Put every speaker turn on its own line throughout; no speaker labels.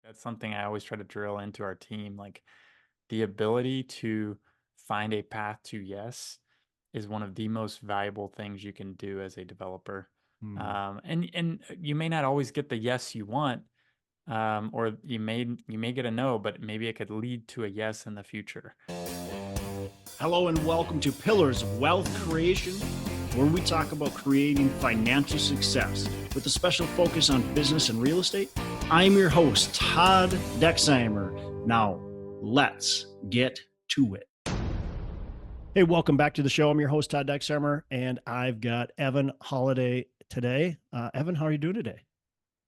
That's something I always try to drill into our team. Like the ability to find a path to yes is one of the most valuable things you can do as a developer.
Hmm.
And you may not always get the yes you want, or you may get a no, but maybe it could lead to a yes in the future.
Hello and welcome to Pillars of Wealth Creation, where we talk about creating financial success with a special focus on business and real estate. I'm your host, Todd Dexheimer. Now, let's get to it. Hey, welcome back to the show. I'm your host, Todd Dexheimer, and I've got Evan Holladay today. Evan, how are you doing today?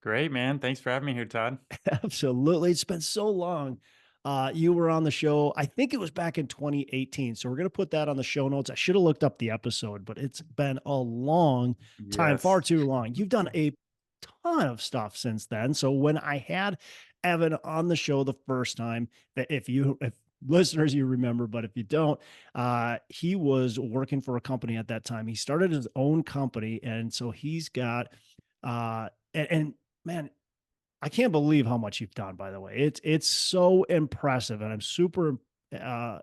Great, man. Thanks for having me here, Todd.
Absolutely. It's been so long. You were on the show, I think it was back in 2018. So we're going to put that on the show notes. I should have looked up the episode, but it's been a long time, far
Yes.
too long. You've done a ton of stuff since then. So when I had Evan on the show the first time, if listeners, you remember, but if you don't, he was working for a company at that time. He started his own company. And so he's got, and man, I can't believe how much you've done, by the way. It's so impressive, and I'm super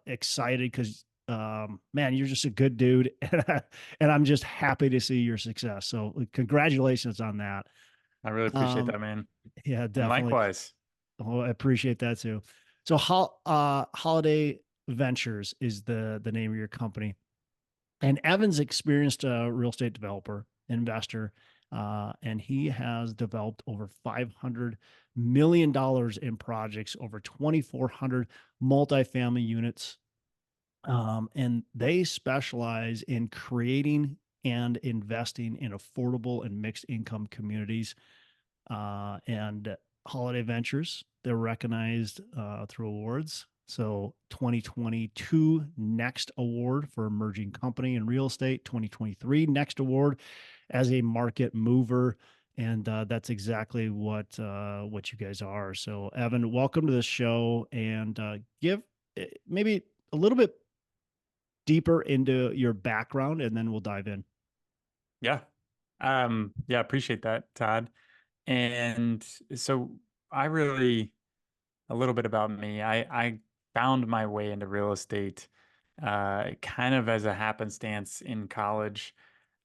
excited because man, you're just a good dude, and I'm just happy to see your success. So congratulations on that.
I really appreciate
Um,
that, man.
yeah,
And
definitely.
likewise.
Oh, I appreciate that too. So Holladay Ventures is the name of your company. And Evan's experienced real estate developer, investor, and he has developed over $500 million in projects, over 2,400 multifamily units. And they specialize in creating and investing in affordable and mixed income communities. And Holladay Ventures, they're recognized through awards. So 2022 Next Award for Emerging Company in Real Estate, 2023 Next Award as a market mover. And that's exactly what you guys are. So Evan, welcome to the show, and give maybe a little bit deeper into your background, and then we'll dive in.
Yeah. Yeah, appreciate that, Todd. And so I really a little bit about me. I found my way into real estate kind of as a happenstance in college.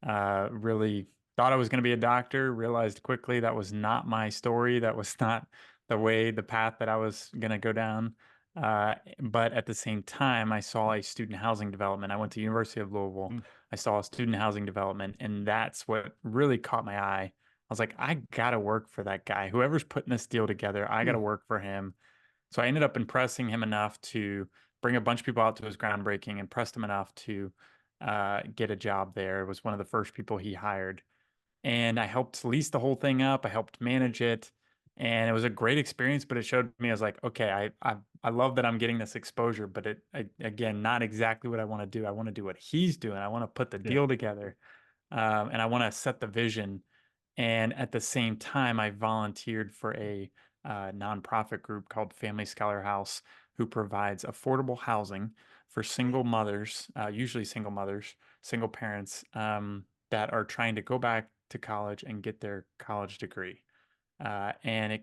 Really thought I was going to be a doctor, realized quickly that was not my story. That was not the path that I was going to go down. But at the same time, I saw a student housing development. I went to University of Louisville.
Mm.
I saw a student housing development, and that's what really caught my eye. I was like, I gotta work for that guy. Whoever's putting this deal together, I gotta
Mm.
work for him. So I ended up impressing him enough to bring a bunch of people out to his groundbreaking, impressed him enough to get a job there. It was one of the first people he hired. And I helped lease the whole thing up. I helped manage it. And it was a great experience, but it showed me I was like, okay, I love that I'm getting this exposure, but again, not exactly what I want to do. I want to do what he's doing. I want to put the
Yeah.
deal together, and I want to set the vision. And at the same time, I volunteered for a nonprofit group called Family Scholar House, who provides affordable housing for single mothers, usually single mothers, single parents, that are trying to go back to college and get their college degree. And they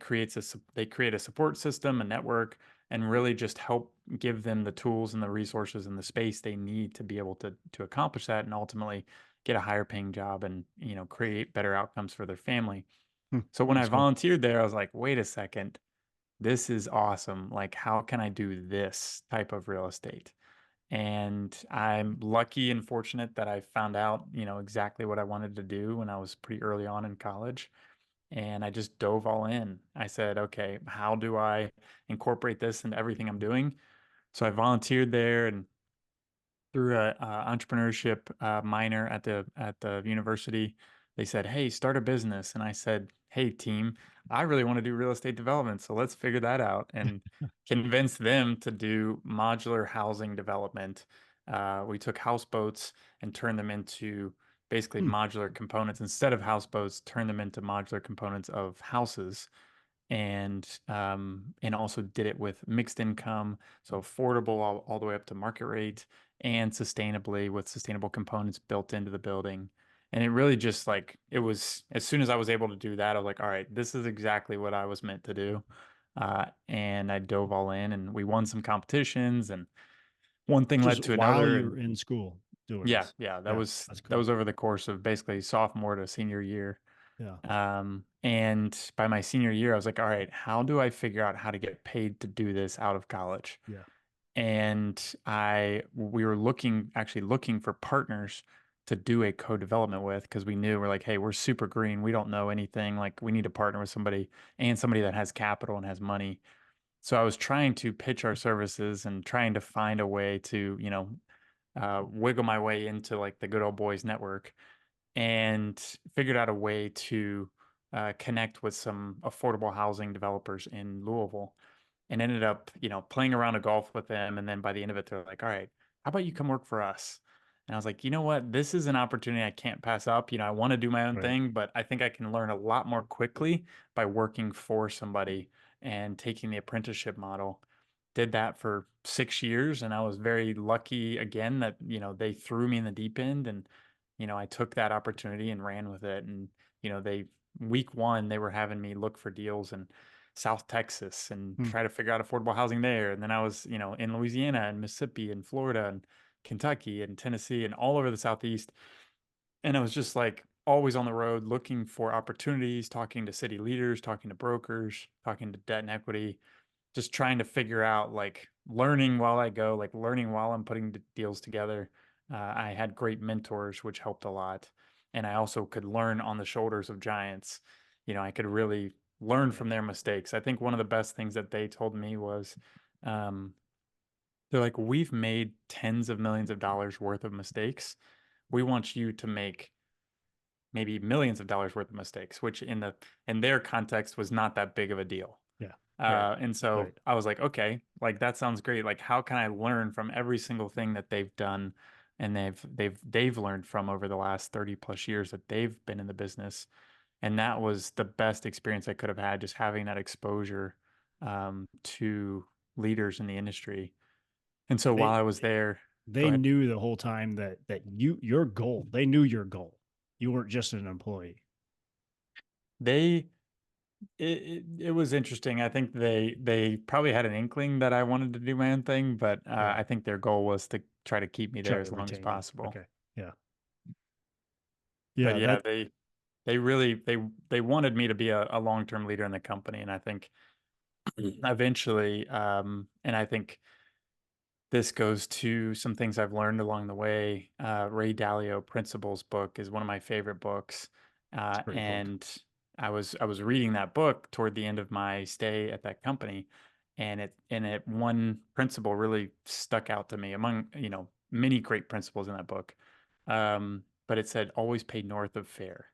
create a support system, a network, and really just help give them the tools and the resources and the space they need to be able to accomplish that and ultimately get a higher paying job and create better outcomes for their family.
Mm.
So when I
That's cool.
volunteered there, I was like, wait a second, this is awesome. Like, how can I do this type of real estate? And I'm lucky and fortunate that I found out, exactly what I wanted to do when I was pretty early on in college. And I just dove all in. I said, okay, how do I incorporate this into everything I'm doing? So I volunteered there and through a entrepreneurship minor at the university. They said, "Hey, start a business," and I said, "Hey, team, I really want to do real estate development, so let's figure that out." And convince them to do modular housing development. We took houseboats and turned them into basically
Mm.
modular components instead of houseboats. Turned them into modular components of houses and also did it with mixed income, so affordable all the way up to market rate and sustainably with sustainable components built into the building. And it really just like it was as soon as I was able to do that, I was like, all right, this is exactly what I was meant to do. And I dove all in, and we won some competitions, and one thing
Just
led to
while
another.
you're
And
in school doing
yeah,
this.
yeah,
Yeah, that's
that
cool.
was over the course of basically sophomore to senior year.
Yeah,
And by my senior year, I was like, all right, how do I figure out how to get paid to do this out of college?
yeah,
And we were actually looking for partners to do a co-development with, because we knew, we're like, hey, we're super green. We don't know anything. Like, we need to partner with somebody, and somebody that has capital and has money. So I was trying to pitch our services and trying to find a way to, wiggle my way into like the good old boys network, and figured out a way to connect with some affordable housing developers in Louisville, and ended up, playing around a golf with them. And then by the end of it, they're like, all right, how about you come work for us? And I was like, you know what? This is an opportunity I can't pass up. I want to do my own
right.
thing, but I think I can learn a lot more quickly by working for somebody and taking the apprenticeship model. Did that for 6 years, and I was very lucky again that, they threw me in the deep end, and, I took that opportunity and ran with it. And, week one, they were having me look for deals in South Texas and
Hmm.
try to figure out affordable housing there. And then I was, in Louisiana and Mississippi and Florida and Kentucky and Tennessee and all over the Southeast. And I was just like always on the road looking for opportunities, talking to city leaders, talking to brokers, talking to debt and equity, just trying to figure out, like, learning while I go, like learning while I'm putting deals together. I had great mentors, which helped a lot. And I also could learn on the shoulders of giants. I could really learn
Yeah.
from their mistakes. I think one of the best things that they told me was, um, they're like, we've made tens of millions of dollars worth of mistakes. We want you to make maybe millions of dollars worth of mistakes, which in their context was not that big of a deal.
Yeah. Right.
And so
Right.
I was like, okay, like that sounds great. Like, how can I learn from every single thing that they've done and they've learned from over the last 30 plus years that they've been in the business? And that was the best experience I could have had, just having that exposure to leaders in the industry. And so while
They
I was there, go
they
ahead.
knew the whole time that your goal. They knew your goal. You weren't just an employee.
They it was interesting. I think they probably had an inkling that I wanted to do my own thing, but
Yeah.
I think their goal was to try to keep me there
Try
as
to
long as
retain you.
possible.
Okay. Yeah.
But
Yeah.
yeah, they really they wanted me to be a long-term leader in the company, and I think eventually, and I think this goes to some things I've learned along the way. Ray Dalio Principles book is one of my favorite books,
It's a great book.
and I was reading that book toward the end of my stay at that company, and it one principle really stuck out to me among, many great principles in that book. But it said always pay north of fair.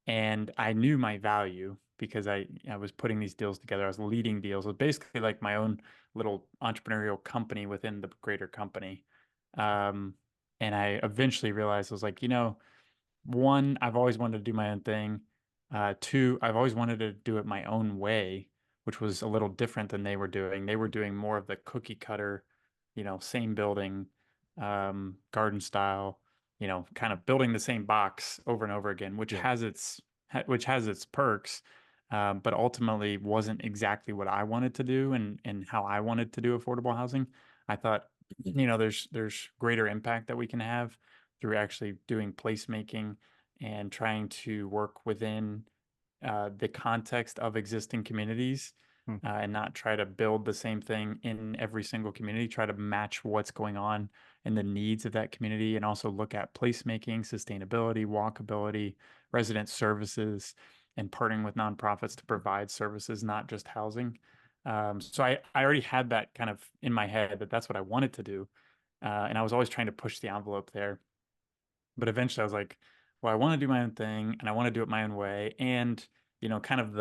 And I knew my value because I was putting these deals together. I was leading deals. It was basically like my own little entrepreneurial company within the greater company. Um, and I eventually realized, I was like, one, I've always wanted to do my own thing. Two, I've always wanted to do it my own way, which was a little different than they were doing. They were doing more of the cookie cutter, same building, garden style, kind of building the same box over and over again, which
Yeah.
has its perks, but ultimately wasn't exactly what I wanted to do, and how I wanted to do affordable housing. I thought, there's greater impact that we can have through actually doing placemaking and trying to work within the context of existing communities,
Hmm.
and not try to build the same thing in every single community. Try to match what's going on and the needs of that community, and also look at placemaking, sustainability, walkability, resident services, and partnering with nonprofits to provide services, not just housing. So I already had that kind of in my head that that's what I wanted to do. And I was always trying to push the envelope there. But eventually I was like, well, I want to do my own thing, and I want to do it my own way. And, kind of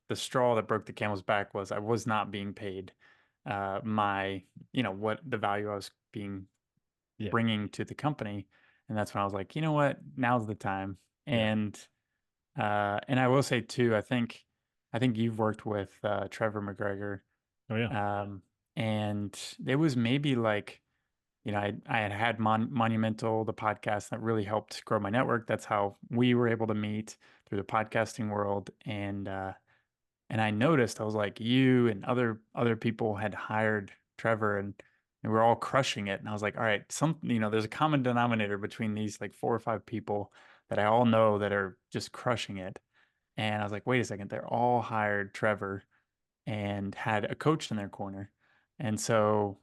the straw that broke the camel's back was I was not being paid my, what the value I was being
Yeah.
bringing to the company. And that's when I was like, you know what, now's the time.
Yeah.
And I will say too, I think you've worked with Trevor McGregor.
Oh yeah.
Um, and it was maybe like, I had Monumental, the podcast that really helped grow my network. That's how we were able to meet, through the podcasting world. And And I noticed, I was like, you and other people had hired Trevor, and we're all crushing it. And I was like, all right, there's a common denominator between these like 4 or 5 people that I all know that are just crushing it. And I was like, wait a second, they're all hired Trevor and had a coach in their corner. And so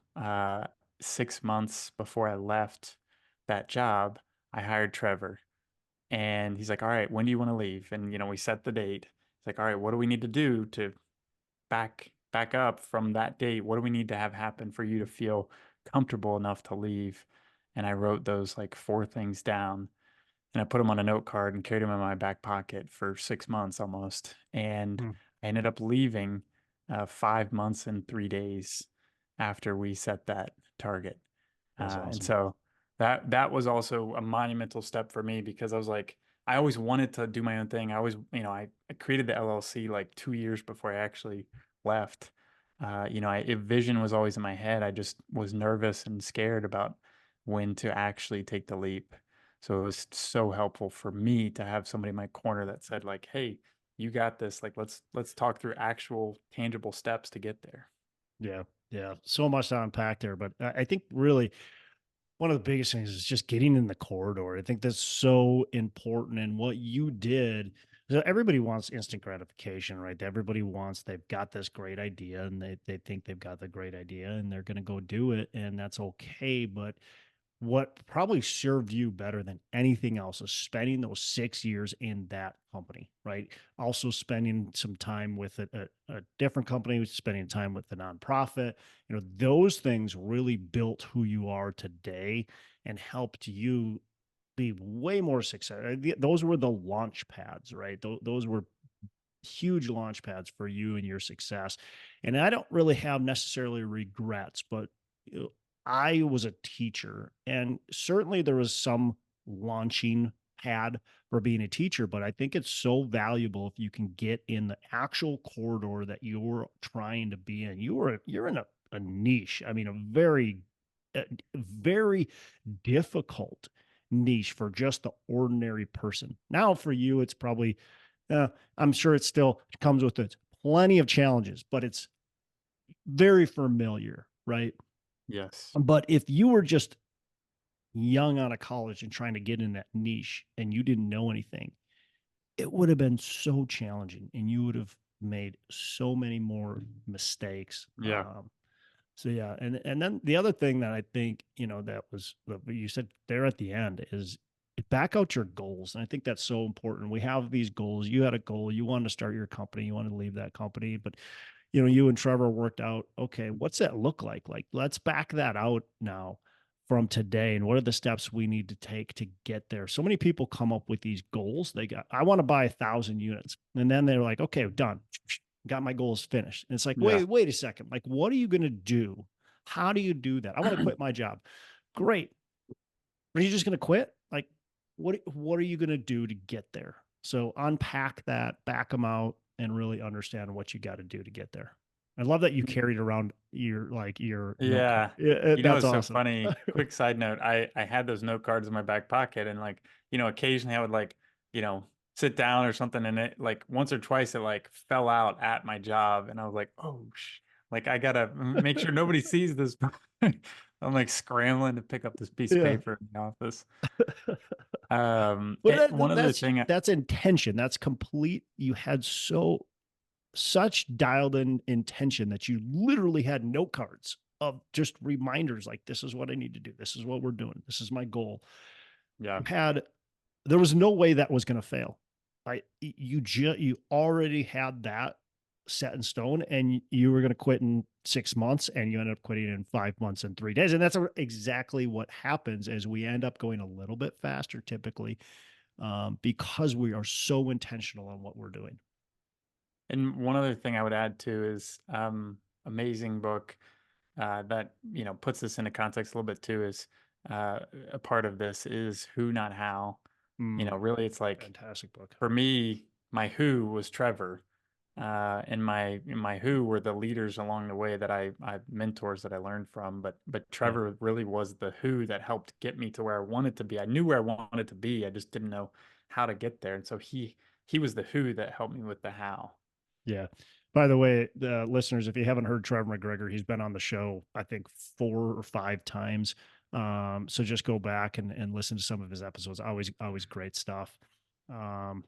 6 months before I left that job, I hired Trevor. And he's like, all right, when do you want to leave? And we set the date. He's like, all right, what do we need to do to back up from that date? What do we need to have happen for you to feel comfortable enough to leave? And I wrote those like 4 things down, and I put them on a note card and carried them in my back pocket for 6 months almost. And
Hmm.
I ended up leaving 5 months and 3 days after we set that target.
That's
And
awesome.
so that was also a monumental step for me, because I was like, I always wanted to do my own thing. I always, I created the LLC like 2 years before I actually left. Vision was always in my head. I just was nervous and scared about when to actually take the leap. So it was so helpful for me to have somebody in my corner that said like, "Hey, you got this. Like, let's talk through actual tangible steps to get there."
Yeah. Yeah. So much to unpack there, but I think really one of the biggest things is just getting in the corridor. I think that's so important. And what you did, so everybody wants instant gratification, right? Everybody wants, they've got this great idea and they think they've got the great idea and they're going to go do it. And that's okay. But what probably served you better than anything else is spending those 6 years in that company, right? Also spending some time with a different company, spending time with the nonprofit. Those things really built who you are today and helped you be way more successful. Those were the launch pads, right? Those were huge launch pads for you and your success. And I don't really have necessarily regrets, but you know, I was a teacher, and certainly there was some launching pad for being a teacher, but I think it's so valuable if you can get in the actual corridor that you're trying to be in. You're in a niche. I mean, very difficult niche for just the ordinary person. Now for you, it's probably uh, I'm sure it still comes with its plenty of challenges, but it's very familiar, right?
Yes.
But if you were just young out of college and trying to get in that niche and you didn't know anything, it would have been so challenging and you would have made so many more mistakes.
Yeah.
So yeah, and then the other thing that I think, that was what you said there at the end is back out your goals. And I think that's so important. We have these goals. You had a goal, you wanted to start your company, you wanted to leave that company, but you and Trevor worked out, okay, what's that look like? Like, let's back that out now from today. And what are the steps we need to take to get there? So many people come up with these goals. I want to buy 1,000 units. And then they're like, okay, done. Got my goals finished. And it's like,
Yeah.
wait a second. Like, what are you going to do? How do you do that? I want to quit my job. Great. Are you just going to quit? Like, what are you going to do to get there? So unpack that, back them out, and really understand what you got to do to get there. I love that you carried around your note card.
Yeah.
That's
It's so
awesome.
funny. Quick side note, I had those note cards in my back pocket, and like, occasionally I would like, sit down or something, and it like once or twice it like fell out at my job, and I was like, "Oh, like I gotta make sure nobody sees this." I'm like scrambling to pick up this piece of
Yeah.
paper in the office.
But
One other thing,
that's intention. That's complete. You had such dialed in intention that you literally had note cards of just reminders like, this is what I need to do. This is what we're doing. This is my goal.
yeah.
There was no way that was going to fail. You already had that set in stone, and you were going to quit in 6 months, and you ended up quitting in 5 months and 3 days. And that's exactly what happens as we end up going a little bit faster typically, because we are so intentional on what we're doing.
And one other thing I would add too is amazing book that puts this into context a little bit too is a part of this is Who Not How.
Mm,
Really, it's like
fantastic book.
for me, my who was Trevor, and my who were the leaders along the way that I mentors that I learned from. But
Yeah.
Trevor really was the who that helped get me to where I wanted to be. I knew where I wanted to be. I just didn't know how to get there. And so he was the who that helped me with the how.
Yeah. By the way, the listeners, if you haven't heard Trevor McGregor, he's been on the show, I think 4 or 5 times. So just go back and listen to some of his episodes. Always great stuff. Um,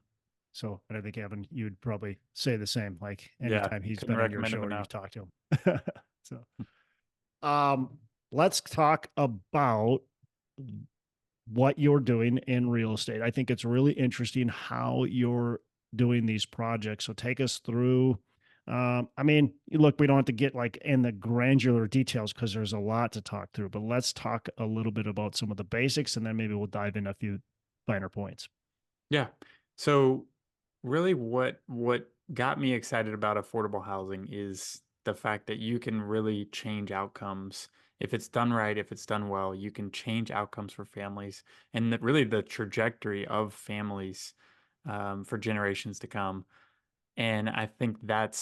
and I think Evan, you'd probably say the same, like
Yeah,
anytime he's
couldn't
been on your
recommend
show
him
or you've
enough.
talked to him. So, let's talk about what you're doing in real estate. I think it's really interesting how you're doing these projects. So take us through. I mean, look, we don't have to get like in the granular details because there's a lot to talk through, but let's talk a little bit about some of the basics and then maybe we'll dive in a few finer points.
Yeah. So really what got me excited about affordable housing is the fact that you can really change outcomes. If it's done right, if it's done well, you can change outcomes for families and really the trajectory of families for generations to come. And I think that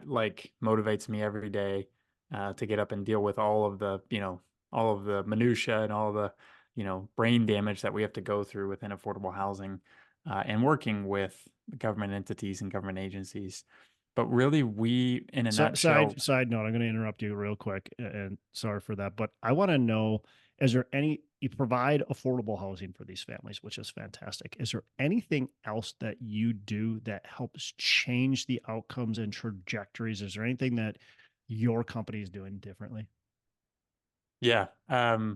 like motivates me every day to get up and deal with all of the, all of the minutia and all the, brain damage that we have to go through within affordable housing and working with government entities and government agencies. But really, we, in a
So,
nutshell,
side note, I'm going to interrupt you real quick, and sorry for that, but I want to know: is there any you provide affordable housing for these families, which is fantastic? Is there anything else that you do that helps change the outcomes and trajectories? Is there anything that your company is doing differently?
yeah,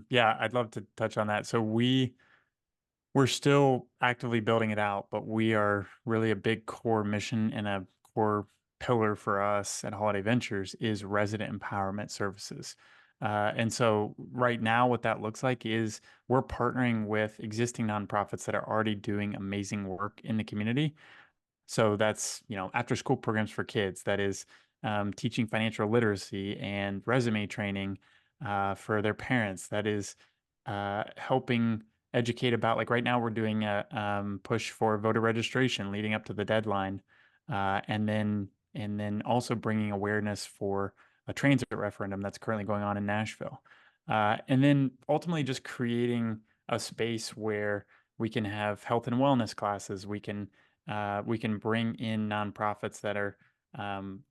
yeah, I'd love to touch on that. So we're still actively building it out, but we are really a big core mission and a core pillar for us at Holladay Ventures is resident empowerment services. And so right now, what that looks like is we're partnering with existing nonprofits that are already doing amazing work in the community. So that's, after school programs for kids. That is teaching financial literacy and resume training for their parents. That is helping educate about, like right now, we're doing a push for voter registration leading up to the deadline, and then also bringing awareness for a transit referendum that's currently going on in Nashville, and then ultimately just creating a space where we can have health and wellness classes. We can bring in nonprofits that are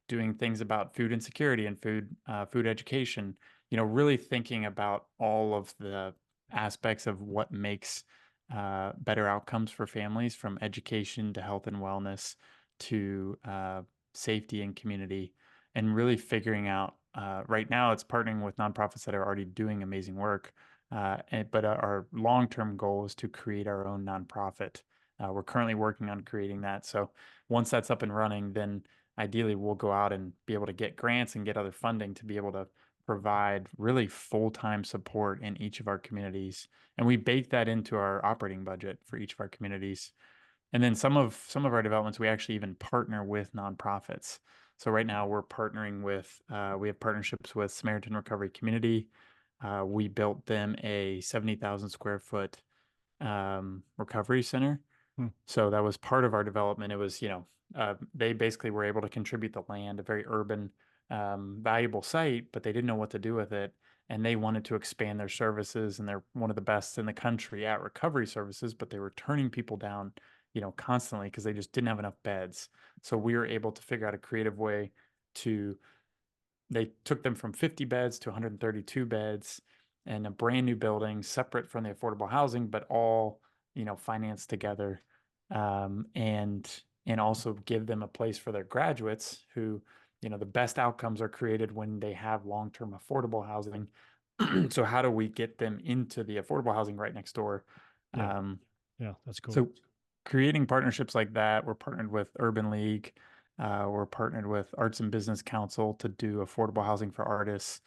doing things about food insecurity and food education. Really thinking about all of the aspects of what makes better outcomes for families, from education to health and wellness to safety and community, and really figuring out. Right now, it's partnering with nonprofits that are already doing amazing work. But our long-term goal is to create our own nonprofit. We're currently working on creating that. So once that's up and running, then ideally we'll go out and be able to get grants and get other funding to be able to provide really full-time support in each of our communities. And we bake that into our operating budget for each of our communities. And then some of our developments, we actually even partner with nonprofits. So right now we're partnering with we have partnerships with Samaritan Recovery Community. We built them a 70,000 square foot recovery center.
Hmm.
So that was part of our development. It was, they basically were able to contribute the land, a very urban, valuable site, but they didn't know what to do with it. And they wanted to expand their services, and they're one of the best in the country at recovery services, but they were turning people down, constantly because they just didn't have enough beds. So we were able to figure out a creative way to they took them from 50 beds to 132 beds in a brand new building, separate from the affordable housing, but all, financed together, and also give them a place for their graduates who, the best outcomes are created when they have long-term affordable housing. So how do we get them into the affordable housing right next door?
Yeah,
Um,
yeah, that's cool.
so creating partnerships like that, we're partnered with Urban League. We're partnered with Arts and Business Council to do affordable housing for artists.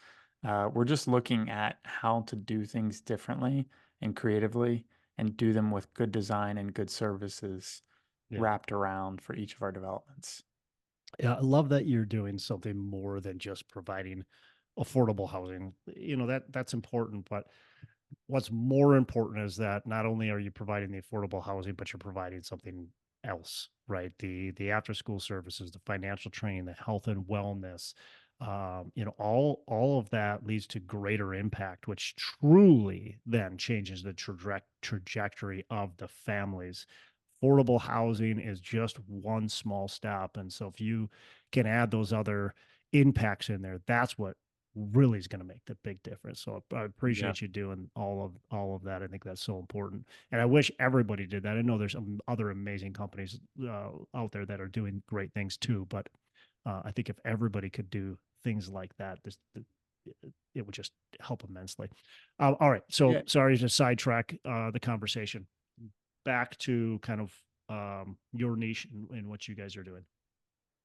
We're just looking at how to do things differently and creatively and do them with good design and good services
Yeah.
wrapped around for each of our developments.
Yeah, I love that you're doing something more than just providing affordable housing. That's important, but what's more important is that not only are you providing the affordable housing, but you're providing something else, right? The after school services, the financial training, the health and wellness, all of that leads to greater impact, which truly then changes the trajectory of the families affordable housing is just one small step. And so if you can add those other impacts in there, that's what really is going to make the big difference. So I
Yeah.
appreciate you doing all of that. I think that's so important. And I wish everybody did that. I know there's some other amazing companies out there that are doing great things too, but I think if everybody could do things like that, it would just help immensely. All right. So
Yeah.
sorry to sidetrack the conversation. Back to kind of your niche and what you guys are doing.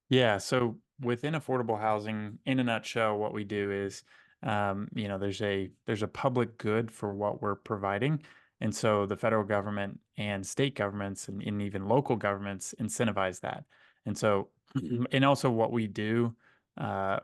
Yeah, so within affordable housing, in a nutshell, what we do is, there's a public good for what we're providing, and so the federal government and state governments and even local governments incentivize that, and so and also what we do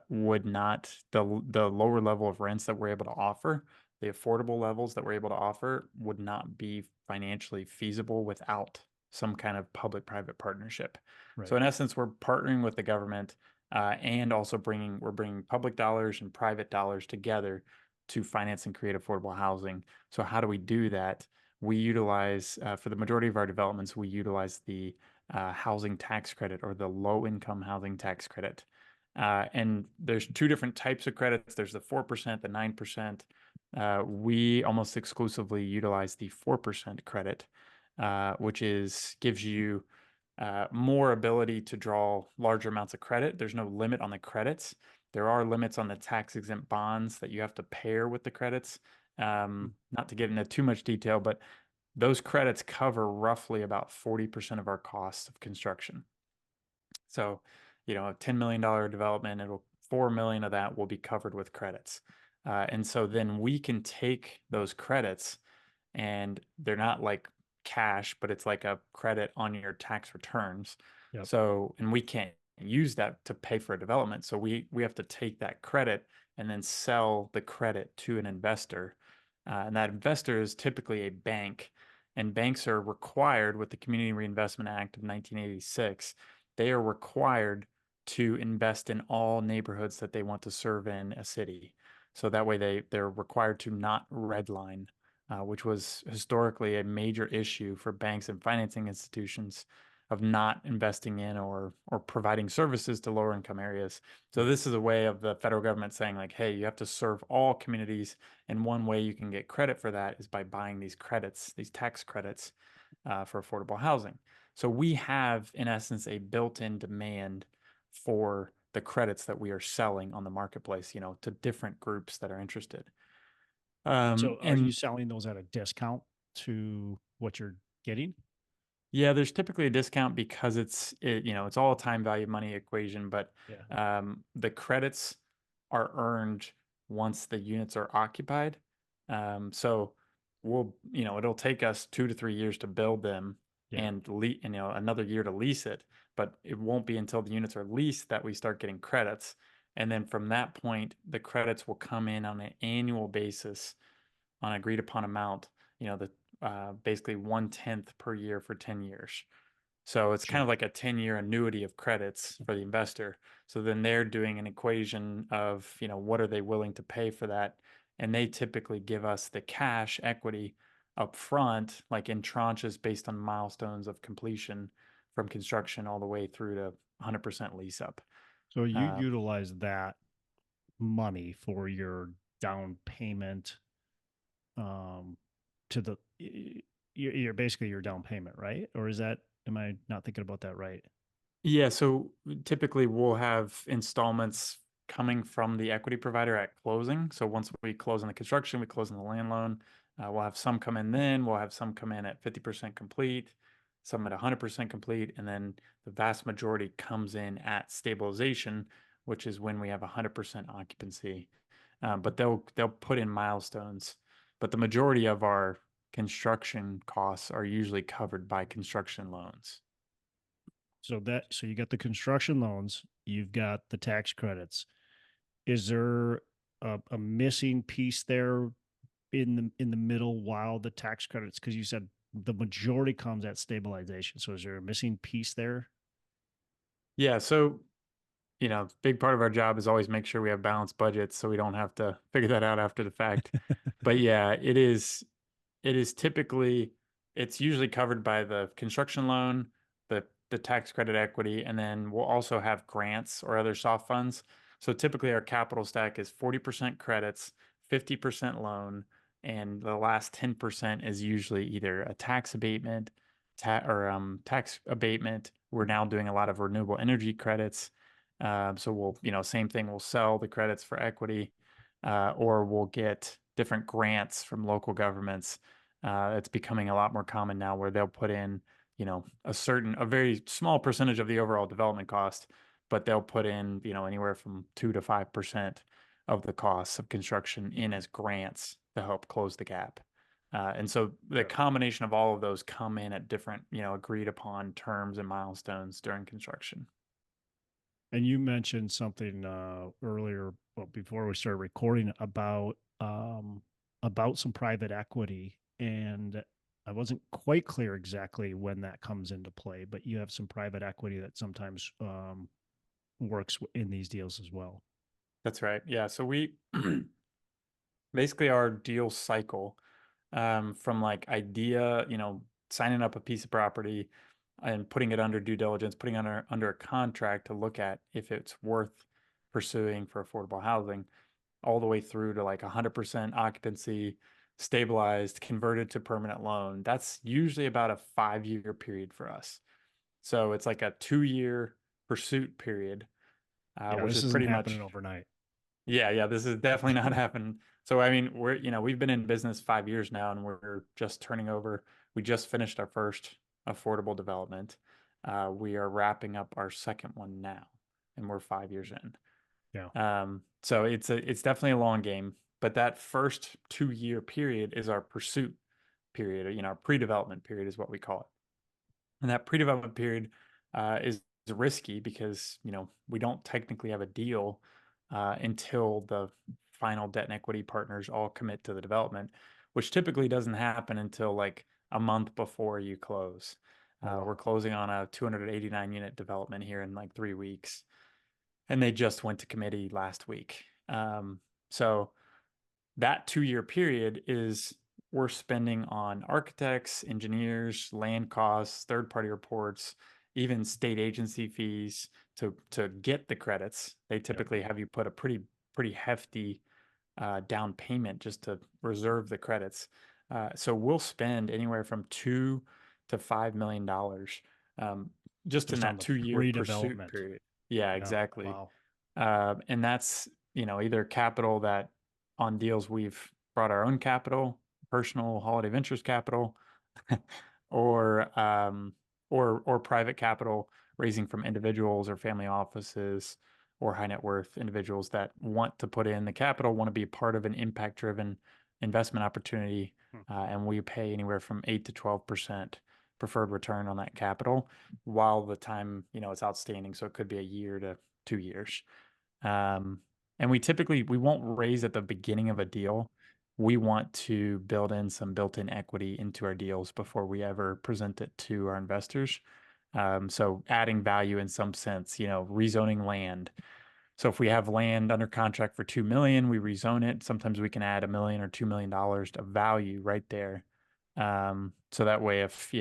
would not the lower level of rents that we're able to offer, the affordable levels that we're able to offer would not be financially feasible without some kind of public-private partnership. So
Right.
in essence, we're partnering with the government and also we're bringing public dollars and private dollars together to finance and create affordable housing. So how do we do that? We utilize for the majority of our developments, we utilize the housing tax credit or the low income housing tax credit. And there's two different types of credits. There's the 4%, the 9%. We almost exclusively utilize the 4% credit, which gives you more ability to draw larger amounts of credit. There's no limit on the credits. There are limits on the tax exempt bonds that you have to pair with the credits. Not to get into too much detail, but those credits cover roughly about 40% of our costs of construction. So, a $10 million development, 4 million of that will be covered with credits. And so then we can take those credits and they're not like cash, but it's like a credit on your tax returns.
Yep.
So, and we can't use that to pay for a development. So we have to take that credit and then sell the credit to an investor. And that investor is typically a bank. And banks are required with the Community Reinvestment Act of 1986, they are required to invest in all neighborhoods that they want to serve in a city. So that way they're required to not redline, which was historically a major issue for banks and financing institutions of not investing in or providing services to lower income areas. So
Right.
this is a way of the federal government saying like, hey, you have to serve all communities, and one way you can get credit for that is by buying these credits, these tax credits for affordable housing. So we have, in essence, a built-in demand for the credits that we are selling on the marketplace, to different groups that are interested.
So are you
And
selling those at a discount to what you're getting?
yeah, there's typically a discount because it's all a time value money equation, but
Yeah.
the credits are earned once the units are occupied. So it'll take us 2 to 3 years to build them
Yeah.
and another year to lease it, but it won't be until the units are leased that we start getting credits. And then from that point, the credits will come in on an annual basis on agreed upon amount, the basically 1/10 per year for 10 years. So it's kind of
Sure.
like a 10-year annuity of credits for the investor. So then they're doing an equation of, what are they willing to pay for that? And they typically give us the cash equity up front, like in tranches based on milestones of completion from construction all the way through to 100% lease up.
So you
Um,
utilize that money for your down payment um to the you're basically your down payment, right? Or is that am I not thinking about that right?
Yeah, so typically we'll have installments coming from the equity provider at closing. So once we close on the construction, we close on the land loan. We'll have some come in then, we'll have some come in at 50% complete, some at 100% complete, and then the vast majority comes in at stabilization, which is when we have 100% occupancy. But they'll put in milestones, but the majority of our construction costs are usually covered by construction loans.
So you got the construction loans, you've got the tax credits. Is there a missing piece there in the middle while the tax credits? Because you said the majority comes at stabilization. So is there a missing piece there?
Yeah, so big part of our job is always make sure we have balanced budgets so we don't have to figure that out after the fact. But yeah, it is typically it's usually covered by the construction loan, the tax credit equity, and then we'll also have grants or other soft funds. So typically our capital stack is 40% credits, 50% loan, and the last 10% is usually either a tax abatement, tax abatement. We're now doing a lot of renewable energy credits. So we'll, same thing, we'll sell the credits for equity, or we'll get different grants from local governments. It's becoming a lot more common now where they'll put in, a very small percentage of the overall development cost, but they'll put in, anywhere from 2 to 5% of the costs of construction in as grants to help close the gap. And so the
Yeah.
combination of all of those come in at different, agreed upon terms and milestones during construction.
And you mentioned something earlier, well, before we started recording, about some private equity, and I wasn't quite clear exactly when that comes into play, but you have some private equity that sometimes works in these deals as well.
That's right. Yeah. So we basically our deal cycle, from like idea, signing up a piece of property and putting it under due diligence, putting under a contract to look at if it's worth pursuing for affordable housing, all the way through to like 100% occupancy, stabilized, converted to permanent loan. That's usually about a 5-year period for us. So it's like a 2-year pursuit period,
Yeah,
which
this
is
isn't
pretty
happening
much.
overnight.
Yeah, yeah, this is definitely not happening. So I mean, we've been in business 5 years now, and we're just turning over. We just finished our first affordable development. We are wrapping up our second one now, and we're 5 years in.
Yeah.
So it's definitely a long game, but that first 2-year period is our pursuit period, our pre-development period is what we call it. And that pre-development period is risky because, we don't technically have a deal until the final debt and equity partners all commit to the development, which typically doesn't happen until like a month before you close.
Oh,
We're
wow.
closing on a 289 unit development here in like 3 weeks, and they just went to committee last week. So that 2-year period is we're spending on architects, engineers, land costs, third-party reports, even state agency fees to get the credits. They
Yeah.
typically have you put a pretty hefty down payment just to reserve the credits. So we'll spend anywhere from $2 to $5 million, um, just in
Just on
that
the
2-year pursuit
pre-development.
period. Yeah,
Yeah.
exactly.
Wow.
And that's, either capital that on deals we've brought our own capital, personal Holladay Ventures capital, or or private capital raising from individuals or family offices or high net worth individuals that want to put in the capital, want to be part of an impact driven investment opportunity.
Hmm.
And we pay anywhere from 8 to 12% preferred return on that capital while the time, it's outstanding. So it could be a year to 2 years. Um, and we won't raise at the beginning of a deal. We want to build in some built-in equity into our deals before we ever present it to our investors. So adding value in some sense, rezoning land. So if we have land under contract for 2 million, we rezone it. Sometimes we can add $1 million or $2 million of value right there. So that way, if,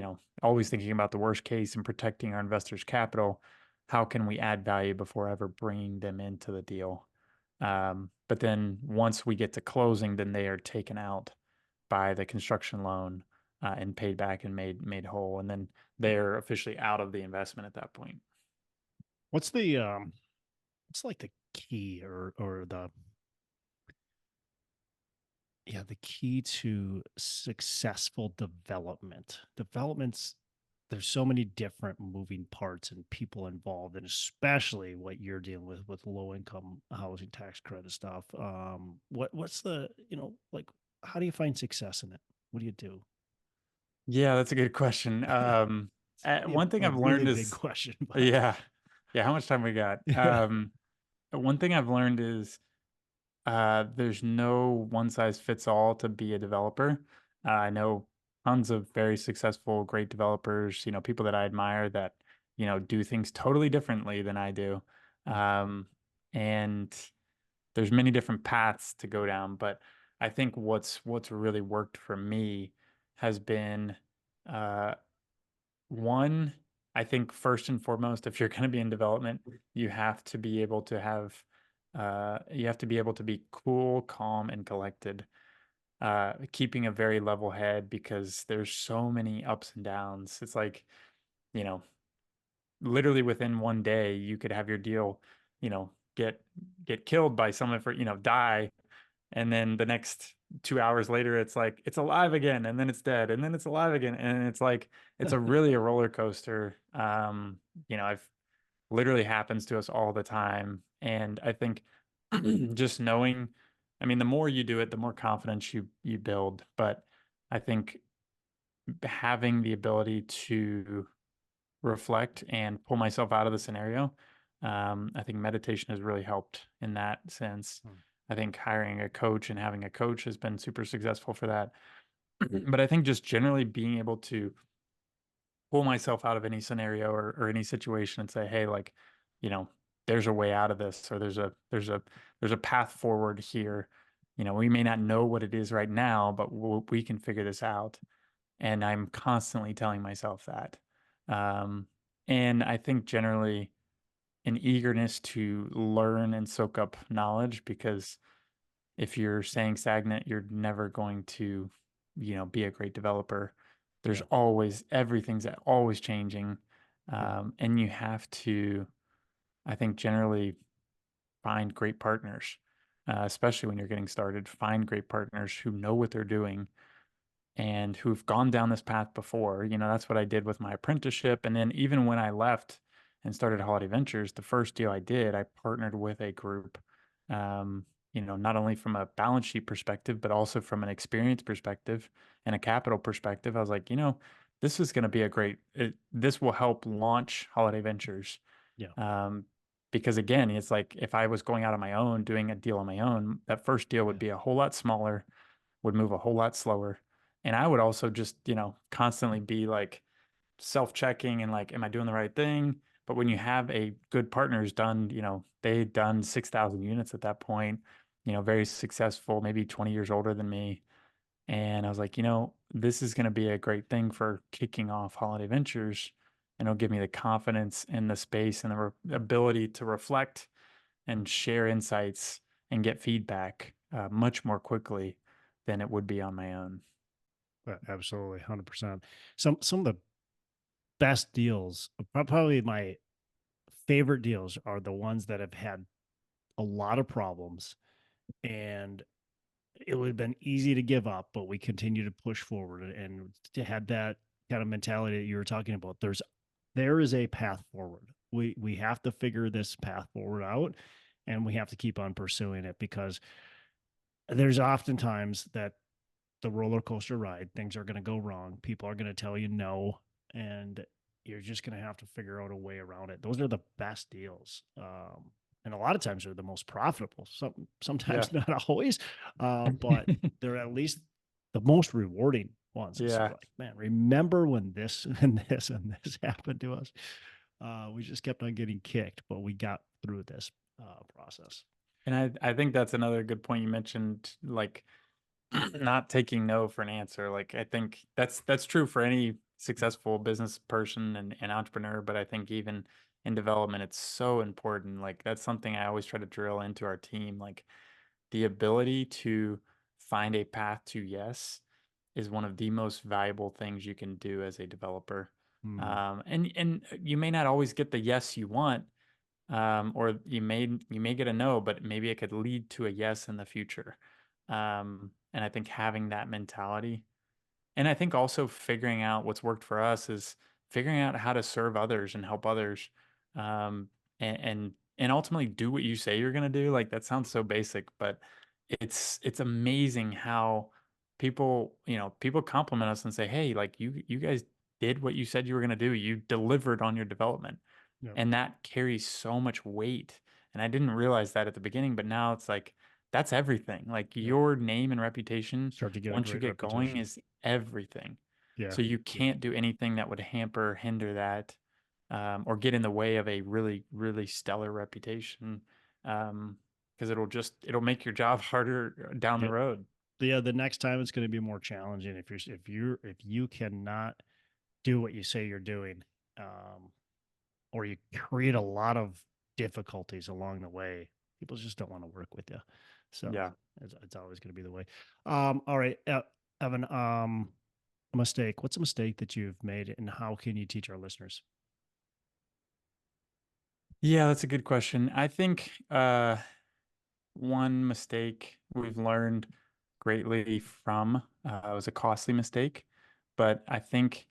always thinking about the worst case and protecting our investors' capital, how can we add value before ever bringing them into the deal? But then once we get to closing, then they are taken out by the construction loan and paid back and made whole, and then they're officially out of the investment at that point.
What's the what's like the key or the yeah, the key to successful development? Developments, there's so many different moving parts and people involved, and especially what you're dealing with low income housing tax credit stuff. What's the, like, how do you find success in it? What do you do?
Yeah, that's a good question.
It's really
One thing
a
I've
really
learned
big
is,
question, but
yeah, yeah, how much time we got?
yeah.
One thing I've learned is there's no one size fits all to be a developer. I know tons of very successful, great developers, people that I admire that, do things totally differently than I do. Um, and there's many different paths to go down, but I think what's really worked for me has been Uh, One, I think first and foremost, if you're going to be in development, you have to be able to have, you have to be able to be cool, calm, and collected, keeping a very level head because there's so many ups and downs. It's like, you know, literally within one day, you could have your deal, get killed by someone for, die, and then the next 2 hours later, it's like it's alive again, and then it's dead, and then it's alive again, and it's like it's a really a roller coaster. I've literally happens to us all the time, and I think just knowing, I mean, the more you do it, the more confidence you build. But I think having the ability to reflect and pull myself out of the scenario, I think meditation has really helped in that sense.
Hmm.
I think hiring a coach and having a coach has been super successful for that. But I think just generally being able to pull myself out of any scenario or any situation and say, hey, like, you know, there's a way out of this, or there's a path forward here. We may not know what it is right now, but we can figure this out. And I'm constantly telling myself that. Um, and I think generally an eagerness to learn and soak up knowledge, because if you're staying stagnant, you're never going to, be a great developer. There's
Yeah.
always everything's always changing.
Yeah.
And you have to, I think, generally find great partners, especially when you're getting started. Find great partners who know what they're doing and who've gone down this path before. That's what I did with my apprenticeship. And then even when I left and started Holladay Ventures, the first deal I did, I partnered with a group, not only from a balance sheet perspective, but also from an experience perspective and a capital perspective. I was like, this is going to be this will help launch Holladay Ventures.
Yeah.
Um, because again, it's like if I was going out on my own, doing a deal on my own, that first deal would
Yeah.
be a whole lot smaller, would move a whole lot slower. And I would also just, constantly be like self-checking and like, am I doing the right thing? But when you have a good partner who's done, they'd done 6,000 units at that point, very successful, maybe 20 years older than me. And I was like, this is going to be a great thing for kicking off Holladay Ventures. And it'll give me the confidence and the space and the ability to reflect and share insights and get feedback much more quickly than it would be on my own.
Absolutely. 100%. Some of the best deals, probably my favorite deals, are the ones that have had a lot of problems, and it would have been easy to give up, but we continue to push forward and to had that kind of mentality that you were talking about. There is a path forward. We have to figure this path forward out, and we have to keep on pursuing it, because there's oftentimes that the roller coaster ride, things are going to go wrong. People are going to tell you no, and you're just going to have to figure out a way around it. Those are the best deals. And a lot of times they're the most profitable.
Yeah.
Sometimes not always, but they're at least the most rewarding ones. It's
Yeah.
like, man, remember when this and this and this happened to us? We just kept on getting kicked, but we got through this process.
And I think that's another good point you mentioned, like not taking no for an answer. Like I think that's true for any successful business person and entrepreneur, but I think even in development, it's so important. Like that's something I always try to drill into our team. Like the ability to find a path to yes is one of the most valuable things you can do as a developer.
Hmm.
And you may not always get the yes you want, or you may get a no, but maybe it could lead to a yes in the future. And I think having that mentality, and I think also figuring out what's worked for us is figuring out how to serve others and help others, and ultimately do what you say you're going to do. Like that sounds so basic, but it's amazing how people compliment us and say, "Hey, like you guys did what you said you were going to do. You delivered on your development."
Yep.
And that carries so much weight. And I didn't realize that at the beginning, but now it's like that's everything. Like
Yep.
your name and reputation,
Start to get a
once you
great
get going,
reputation.
is everything.
Yeah.
So you
Yeah.
can't do anything that would hinder that, or get in the way of a really, really stellar reputation, because it'll make your job harder down the
Yep.
road.
Yeah, the next time it's going to be more challenging if you cannot do what you say you're doing, um, or you create a lot of difficulties along the way, people just don't want to work with you. So
Yeah.
it's always going to be the way. All right, Evan, a mistake. What's a mistake that you've made, and how can you teach our listeners?
Yeah, that's a good question. I think one mistake we've learned greatly from was a costly mistake, but I think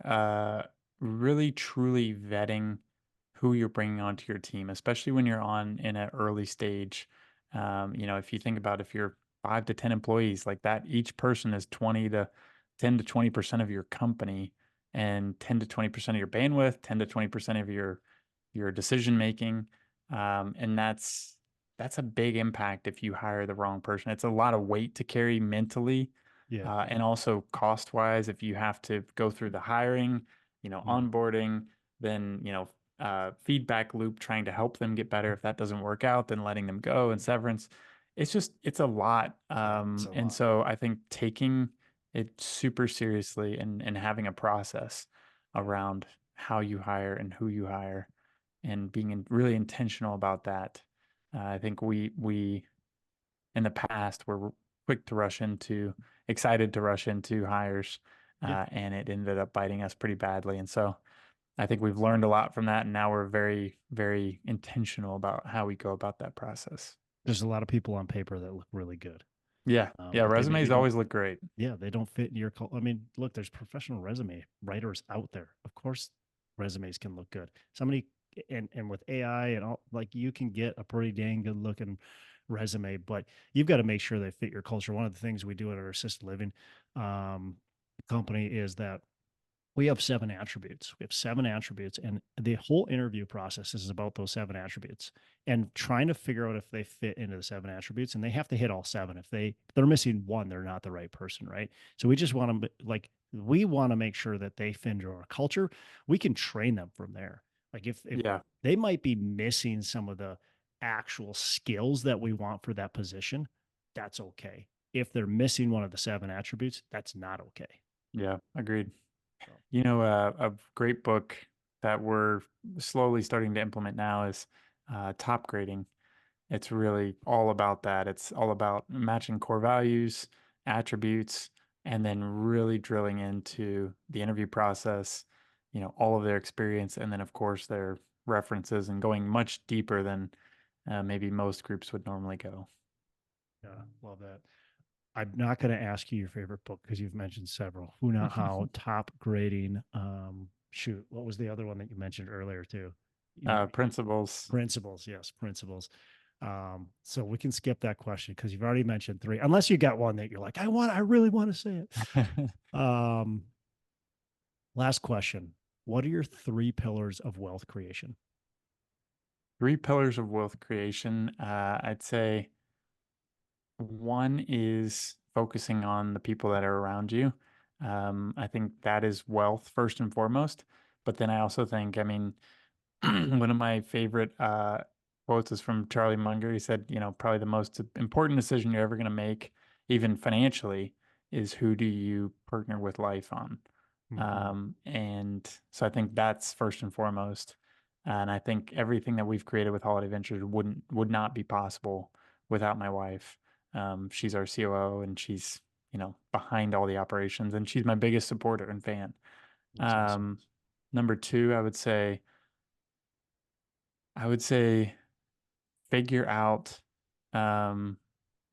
uh, really truly vetting who you're bringing onto your team, especially when you're on in an early stage. If you think about if you're 5 to 10 employees, like that, each person is 20 to 10 to 20% of your company, and 10 to 20% of your bandwidth, 10 to 20% of your decision making, and that's a big impact if you hire the wrong person. It's a lot of weight to carry mentally,
Yeah.
and also cost wise. If you have to go through the hiring,
Mm,
onboarding, then, feedback loop, trying to help them get better. If that doesn't work out, then letting them go and severance. It's a lot.
yeah, it's a
And
lot.
so I think taking it super seriously and having a process
Yeah.
around how you hire and who you hire and being really intentional about that. I think we in the past were quick to rush into, excited to rush into hires,
Yeah.
and it ended up biting us pretty badly. And so I think we've learned a lot from that, and now we're very, very intentional about how we go about that process.
There's a lot of people on paper that look really good,
Yeah, yeah.
but they maybe
Resumes
don't.
always look great.
Yeah, they don't fit in your I mean, look, there's professional resume writers out there. Of course, resumes can look good. Somebody and with AI and all, like you can get a pretty dang good looking resume, but you've got to make sure they fit your culture. One of the things we do at our assisted living um, company is that we have 7 attributes. We have 7 attributes, and the whole interview process is about those 7 attributes and trying to figure out if they fit into the 7 attributes. And they have to hit all seven. If they're missing one, they're not the right person, right? So we just want to we want to make sure that they fit into our culture. We can train them from there. Like if
Yeah,
they might be missing some of the actual skills that we want for that position, that's okay. If they're missing one of the 7 attributes, that's not okay.
yeah. Agreed.
So
A great book that we're slowly starting to implement now is top grading. It's really all about that. It's all about matching core values, attributes, and then really drilling into the interview process, all of their experience, and then, of course, their references and going much deeper than maybe most groups would normally go.
yeah, love that. I'm not going to ask you your favorite book because you've mentioned several. Who Not How, Top Grading. Shoot, what was the other one that you mentioned earlier too?
Principles.
Principles. Yes, principles. So we can skip that question because you've already mentioned three. Unless you got one that you're like, I really want to say it. Um, Last question. What are your 3 pillars of wealth creation?
Three pillars of wealth creation. I'd say one is focusing on the people that are around you. I think that is wealth first and foremost. But then I also think, I mean, one of my favorite quotes is from Charlie Munger. He said, probably the most important decision you're ever going to make, even financially, is who do you partner with life on?
Mm-hmm.
And so I think that's first and foremost. And I think everything that we've created with Holladay Ventures would not be possible without my wife. She's our COO, and she's, behind all the operations, and she's my biggest supporter and fan.
That's awesome.
Um, Number two, I would say figure out, um,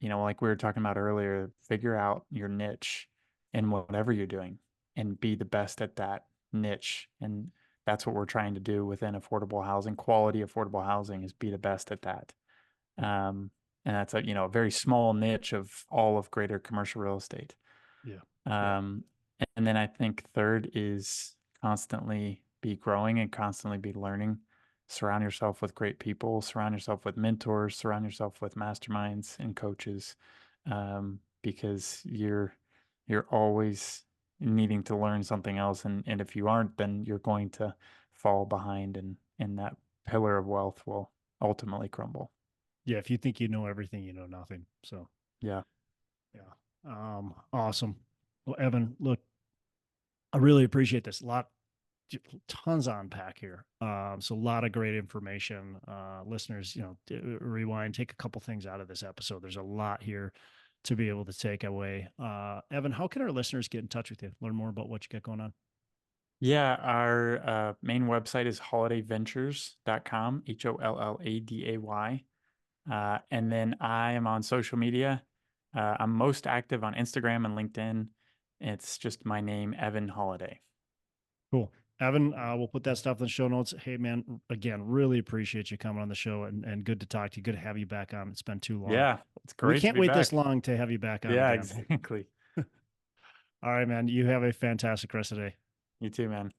like we were talking about earlier, figure out your niche in whatever you're doing and be the best at that niche. And that's what we're trying to do within affordable housing, quality affordable housing, is be the best at that.
Yeah.
Um, and that's a very small niche of all of greater commercial real estate.
Yeah. Yeah.
Um, and then I think third is constantly be growing and constantly be learning. Surround yourself with great people, surround yourself with mentors, surround yourself with masterminds and coaches, because you're always needing to learn something else. And if you aren't, then you're going to fall behind, and that pillar of wealth will ultimately crumble.
Yeah. If you think you know everything, you know nothing. So
Yeah.
yeah. Awesome. Well, Evan, look, I really appreciate this. Tons to unpack here. So a lot of great information. Listeners, rewind, take a couple things out of this episode. There's a lot here to be able to take away. Evan, how can our listeners get in touch with you? Learn more about what you got going on?
Yeah, our main website is holladayventures.com, Holladay. And then I am on social media. I'm most active on Instagram and LinkedIn. It's just my name, Evan Holladay.
Cool. Evan, we'll put that stuff in the show notes. Hey, man, again, really appreciate you coming on the show and good to talk to you. Good to have you back on. It's been too long.
Yeah, it's
We
great to
can't
be
wait this
back.
long to have you back on
Yeah,
again.
exactly.
All right, man. You have a fantastic rest of the day.
You too, man.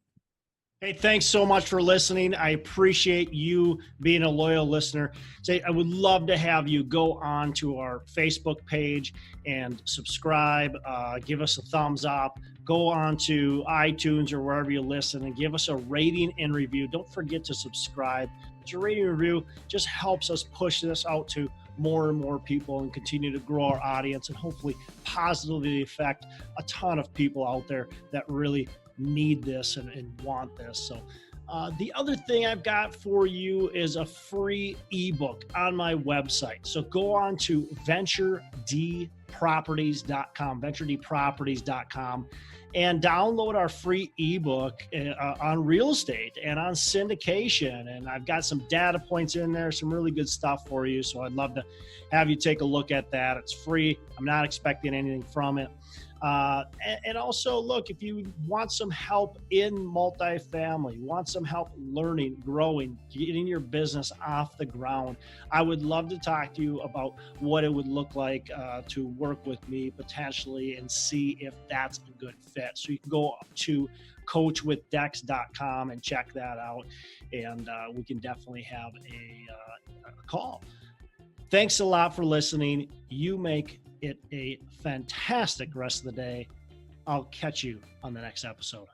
Hey, thanks so much for listening. I appreciate you being a loyal listener. Say, I would love to have you go on to our Facebook page and subscribe. Give us a thumbs up. Go on to iTunes or wherever you listen and give us a rating and review. Don't forget to subscribe. Your rating and review just helps us push this out to more and more people and continue to grow our audience and hopefully positively affect a ton of people out there that really need this and want this. So the other thing I've got for you is a free ebook on my website. So go on to venturedproperties.com, and download our free ebook on real estate and on syndication. And I've got some data points in there, some really good stuff for you. So I'd love to have you take a look at that. It's free. I'm not expecting anything from it. And also, look, if you want some help in multifamily, want some help learning, growing, getting your business off the ground, I would love to talk to you about what it would look like to work with me potentially and see if that's a good fit. So you can go to coachwithdex.com and check that out. And we can definitely have a call. Thanks a lot for listening. You make it a fantastic rest of the day. I'll catch you on the next episode.